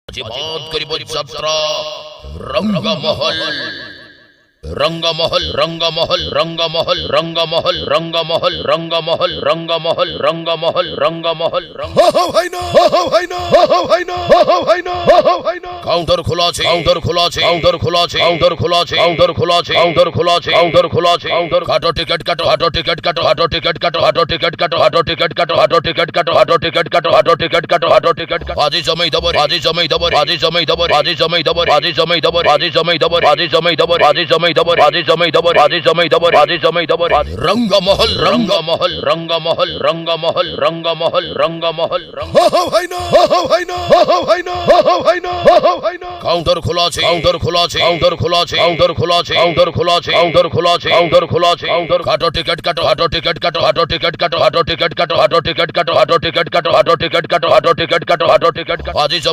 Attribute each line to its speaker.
Speaker 1: আজি বাদ করিব যাত্রা রঙ্গমহল রঙ্গমহল রঙ্গমহল রঙ্গমহল রঙ্গমহল রঙ্গমহল রঙ্গমহল রঙ্গমহল রঙ্গমহল রঙ্গমহল
Speaker 2: ভাই না ভাই না ভাই না ভাই না ভাই না
Speaker 1: কাউন্টার খোলা আছে কাউন্টার খোলা আছে কাউন্টার খোলা আছে কাউন্টার খোলা আছে কাউন্টার খোলা আছে কাউন্টার খোলা আছে কাউন্টার খোলা আছে কাউন্টার কাটো টিকিট কাটো হাটো টিকিট কাটো হাটো টিকিট কাটো হাটো টিকিট কাটো হাটো টিকিট কাটো হাটো টিকিট কাটো হাটো টিকিট কাটো হাটো টিকিট কাটো হাটো টিকিট কাটো আজি জমাই দেব আজি জমাই দেব আজি জমাই দেব আজি জমাই দেব আজি জমাই দেব আজি জমাই দেব আজি জমাই দেব আজি জমাই দেব আজি জমাই দেব আজি জমাই দেব আজি জমাই দেব রঙ্গমহল রঙ্গমহল রঙ্গমহল রঙ্গমহল রঙ্গমহল রঙ্গমহল
Speaker 2: ভাই না ভাই না ভাই না ভাই না ভাই না
Speaker 1: কাউন্টার খোলা আছে কাউন্টার খোলা আছে কাউন্টার খোলা আছে কাউন্টার খোলা আছে কাউন্টার খোলা আছে কাউন্টার খোলা আছে কাউন্টার খোলা আছে কাউন্টার কাটো টিকিট কাটো হাটো টিকিট কাটো হাটো টিকিট কাটো হাটো টিকিট কাটো হাটো টিকিট কাটো হাটো টিকিট কাটো হাটো টিকিট কাটো হাটো টিকিট কাটো হাটো টিকিট কাটো আজি জমাই